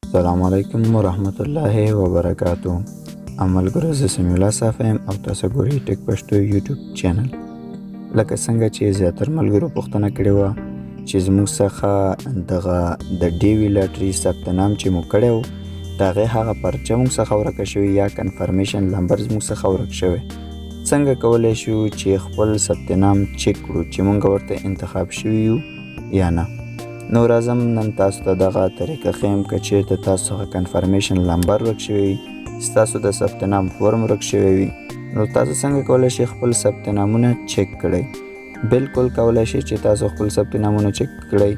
السلام علیکم ورحمت الله وبرکاتو. عملګرو زه سمیع الله صاحب یم او تاسو ګورئ ټیک پښتو یوټیوب چینل. لکه څنګه چې زیاتره ملګرو پوښتنه کړې وه چې زموږ څخه دغه د ډیوي لاټري ثبت نام چې مو کړی و د هغې هغه پرچه موږ څخه ورکه شوې یا کنفرمیشن نمبر زموږ څخه ورک شوی. څنګه کولی شو چې خپل ثبت نام چک کړو چې موږ ورته انتخاب شوي یو یا نه. نو راځم نن تاسو ته دغه طریقه ښیم که چېرته تاسو څخه کنفرمیشن نمبر ورک شوی وي، ستاسو د ثبت نام فورم ورک شوی وي، نو تاسو څنګه کولی شئ خپل ثبت نامونه چک کړئ. بالکل کولی شئ چې تاسو خپل ثبت نامونه چک کړئ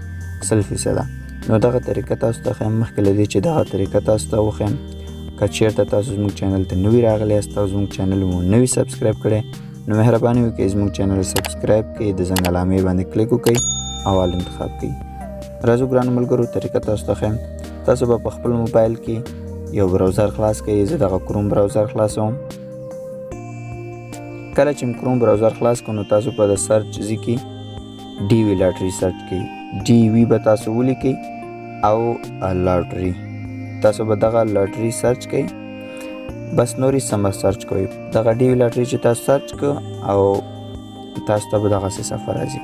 100%. نو دغه طریقه تاسو ته ښیم. مخکې له دې چې دغه طریقه تاسو ته وښیم، که چېرته تاسو زموږ چینل ته نوي راغلی یاست او زموږ چینل مو نوي سبسکرایب کړی، نو مهرباني وکړئ زموږ چینل سبسکرایب کړئ، د زنګ علامې باندې کلیک وکړئ او آل انتخاب کړئ. راځو ګرانو ملګرو طریقه تاسو ته ښیم. تاسو به په خپل موبایل کې یو براوزر خلاص کړئ. زه دغه کروم براوزر خلاصوم. کله چې کروم براوزر خلاص کړو نو تاسو په د سرچ ځای کې ډیوي لاټري سرچ کړئ. ډیوي به تاسو ولیکئ او لاټري تاسو به دغه لاټري سرچ کړئ. بس نورې سمه سرچ کوئ. دغه ډیوي لاټري چې تاسو سرچ کړو او تاسو ته به دغسې صفحه راځي.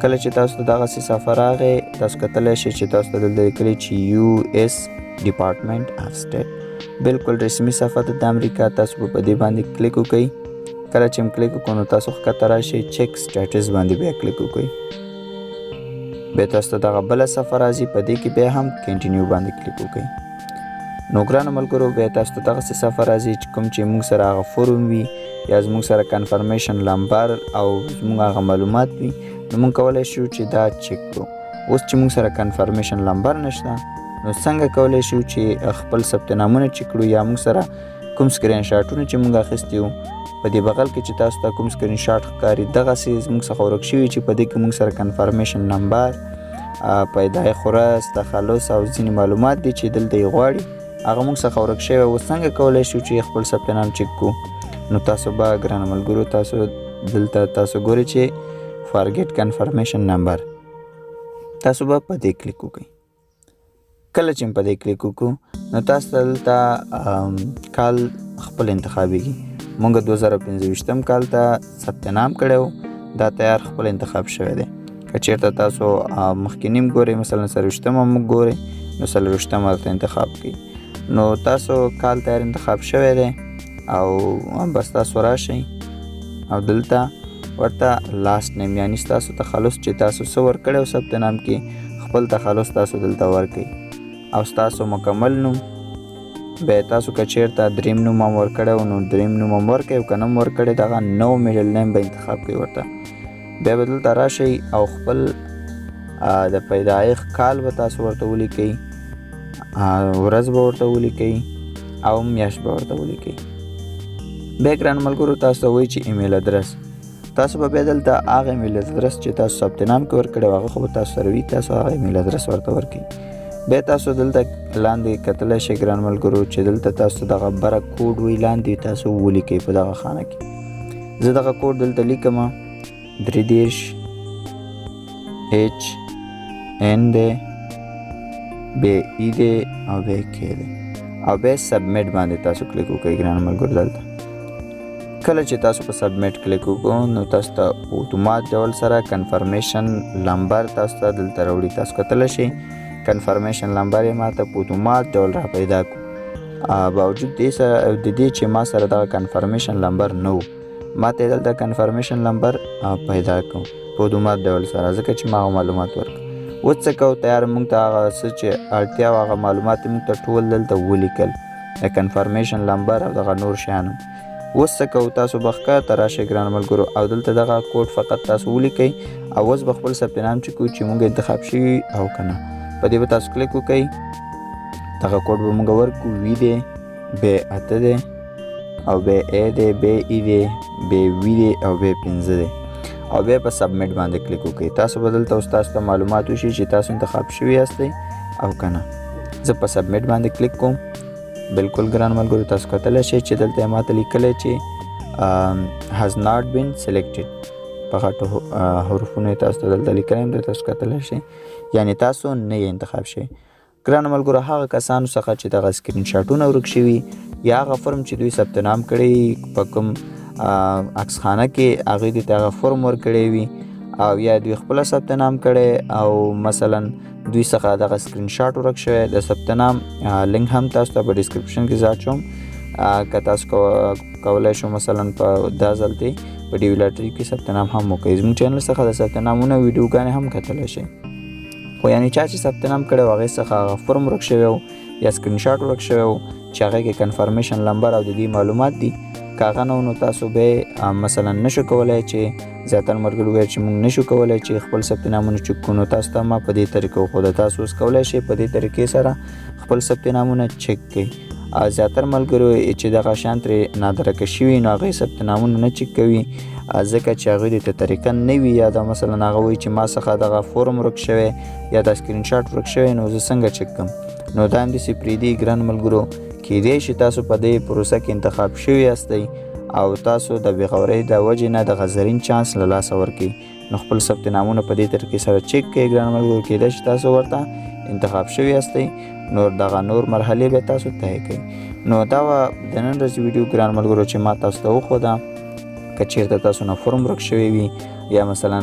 کله چې تاسو ته دغسې صفحه راغی تاسو کتلی شئ چې تاسو ته دلته لیکلي چې US ډپارټمنټ اف سټیټ بالکل رسمي صفحه ده د امریکا. تاسو به په دې باندې کلیک وکړئ. کله چې هم کلیک وکړو نو تاسو ښکته راشئ چک سټیټس باندې بیا کلیک وکړئ. بیا تاسو ته دغه بله صفحه راځي، په دې کې بیا هم کنټینیو باندې کلیک وکړئ. نو ګرانو ملګرو بیا تاسو ته دغسې صفحه راځي چې کوم چې موږ سره هغه فورم وي یا زموږ سره کنفرمیشن نمبر او زموږ هغه معلومات وي، نو موږ کولی شو چې دا چک کړو. اوس چې موږ سره کنفرمیشن نمبر نشته نو څنګه کولی شو چې خپل ثبت نامونه چک کړو یا موږ سره کوم سکرین شاټونه چې موږ اخیستي وو په دې بغل کې چې تاسو ته کوم سکرین شاټ ښکاري دغسې زموږ څخه ورک شوي چې په دې کې موږ سره کنفرمیشن نمبر، پیدای خورس، تخلص او ځینې معلومات دي چې دلته یې غواړي هغه موږ څخه ورک شوی. اوس څنګه کولی شو چې خپل ثبت نام چک کړو؟ نو تاسو به ګرانو ملګرو تاسو دلته تاسو ګورئ چې فارګیټ کنفرمیشن نمبر، تاسو به په دې کلیک وکړئ. کله چې په دې کلیک وکړو نو تاسو ته دلته کال خپل انتخابېږي. مونږ 2025 کال ته ثبت نام کړی و، دا تیار خپل انتخاب شوی دی. که چېرته تاسو مخکینی هم ګورئ، مثلا 40 هم ګورئ نو 40 ورته انتخاب کړئ. نو تاسو کال تیار انتخاب شوی دی او بس تاسو راشئ او دلته ورته لاست نیم یعنی ستاسو تخلص چې تاسو څه ورکړی او ثبت نام کې خپل تخلص تاسو دلته ورکړئ او ستاسو مکمل نوم. بیا تاسو که چېرته دریم نوم هم ورکړی نو دریم نوم هم ورکړئ او که نه هم ورکړی دغه نو میډل نیم به انتخاب کړئ ورته. بیا به دلته راشئ او خپل د پیدایښت کال به تاسو ورته ولیکئ، ورځ به ورته ولیکئ او میاشت به ورته ولیکئ. بیا ګرانو ملګرو تاسو ته وایي چې ایمیل ادرس، تاسو به بیا دلته هغه ایمیل ادرس چې تاسو ثبت نام کې ورکړی و هغه خو به تاسو سره وي، تاسو هغه ایمیل ادرس ورته ورکړئ. بیا تاسو دلته لاندې کتلی شئ ګران ملګرو چې دلته تاسو دغه بره کوډ وي لاندې تاسو ولیکئ په دغه خانه کې. زه دغه کوډ دلته لیکم 33 HN دی، بیا ای دی او بیا کې دی او بیا سبمیټ باندې تاسو کلیک وکړئ ګران ملګرو. دلته کله چې تاسو په سبمیټ کلیک وکړو نو تاسو ته اتومات ډول سره کنفرمیشن نمبر تاسو ته دلته راوړي. تاسو کتلی شئ کنفرمیشن نمبر یې ماته په اتومات ډول را پیدا کړو. باوجود د دې چې ما سره دغه کنفرمیشن نمبر نه و، ماته یې دلته کنفرمیشن نمبر پیدا کړو په اتومات ډول سره ځکه چې ما هغه معلومات ورکړو. اوس څه کوو تیار موږ ته هغه څه چې اړتیا وه هغه معلومات یې موږ ته ټول دلته ولیکل د کنفرمیشن نمبر او دغه نور شیان. اوس څه کوو تاسو به ښکته راشئ ګرانو ملګرو او دلته دغه کوډ فقط تاسو ولیکئ او اوس به خپل ثبت نام چک کړو چې موږ انتخاب شوي او که نه. په دې به تاسو کلیک وکړئ، دغه کوډ به موږ ورکړو وي دی، بیا 8 دی او بیا A دی، بیا E دی، بیا وي دی او بیا 15 دی او بیا په سبمیټ باندې کلیک وکړئ. تاسو به دلته اوس تاسو ته معلومات وشي چې تاسو انتخاب شوي یاستئ او که نه. زه په سبمیټ باندې کلیک کوم. بالکل ګران ملګرو تاسو کتلی شئ چې دلته یې ماته لیکلی چې has not been selected په غټو حروفونو یې تاسو ته دلته لیکلی یم، تاسو کتلی شئ یعنې تاسو نه یې انتخاب شئ. ګرانو ملګرو هغه کسانو څخه چې دغه سکرین شاټونه ورک شوي یا هغه فرم چې دوی ثبت نام کړی په کوم عکسخانه کې هغوی دوی ته هغه فرم ورکړی وي او یا دوی خپله ثبت نام کړی او مثلا دوی څخه دغه سکرین شاټ ورک شوی د ثبت نام لینک هم تاسو ته په ډسکرپشن کې ځای اچوم که تاسو کولی شو مثلا په دا ځل دی په ډي وي لاټري کې ثبت نام هم وکړئ زموږ چینل څخه د ثبت نامونه ویډیوګانې هم کتلی شئ خو یعنې چا چې ثبت نام کړی و هغې څخه هغه فرم ورک شوی و یا سکرین شاټ ورک شوی و چې هغې کې کنفرميشن نمبر او د دې معلومات دي که هغه نه و نو تاسو به مثلا نشو کولی چې زیاتره ملګرو ویل چې موږ نشو کولی چې خپل ثبت نامونه چک کړو نو تاسو ته ما په دې طریقه وښوده تاسو اوس کولی شئ په دې طریقې سره خپل ثبت نامونه چک کړئ زیاتره ملګرو چې دغه شیان ترې نادرکه شوي نو هغوی ثبت نامونه نه چک کوي ځکه چې هغوی د طریقه نه وي یا دا مثلا هغه وایي چې ما څخه دغه فورم ورک شوی یا دا سکرین شاټ ورک شوی نو زه څنګه چک کړم نو دا همداسې پرېږدي ګران ملګرو کیدای شي تاسو په دې پروسه کې انتخاب شوي یاستئ او تاسو د بېغورۍ د وجې نه دغه زرین چانس له لاسه ورکړئ نو خپل ثبت نامونه په دې طریقې سره چک کړئ ګران ملګرو کیدای شي تاسو ورته انتخاب شوي یاستئ نو دغه نور مرحلې به تاسو طی کړئ نو دا وه د نن ورځې ویډیو ګران ملګرو چې ما تاسو ته وښوده که چېرته تاسو نه فرم ورک شوی وي یا مثلا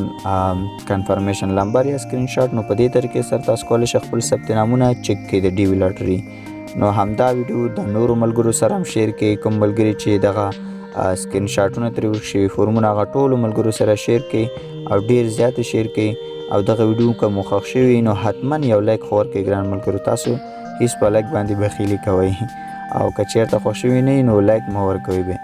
کنفرمیشن نمبر یا سکرین شاټ نو په دې طریقې سره تاسو کولی شئ خپل ثبت نامونه چک کړئ د ډي وي لاټري نو همدا ویډیو د نورو ملګرو سره هم شیر کړئ کوم ملګري چې دغه سکرین شاټونه ترې ورک شوي فورمونه هغه ټولو ملګرو سره شیر کړئ او ډېر زیات شیر کړئ او دغه ویډیو که مو خوښ شوي نو حتما یو لایک خو ورکړئ ګران ملګرو تاسو هیڅ په لایک باندې بخیلي کوئ او که چېرته خوښ شوي نه نو لایک مه ورکوئ به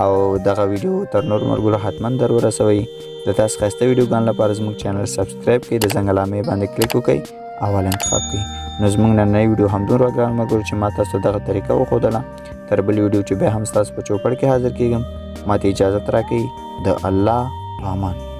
او دغه ویډیو تر نورو ملګرو حتما در ورسوئ د تاسو ښایسته ویډیوګانو لپاره زموږ چینل سبسکرایب کړئ د زنګ علامې باندې کلیک وکړئ اول انتخاب کړئ نو زموږ نننۍ ویډیو همدومره ګران ملګرو چې ما تاسو ته دغه طریقه وښودله تر بلې ویډیو چې بیا هم ستاسو په چوپړ کې حاضر کېږم ما ته اجازت راکړئ د الله په امان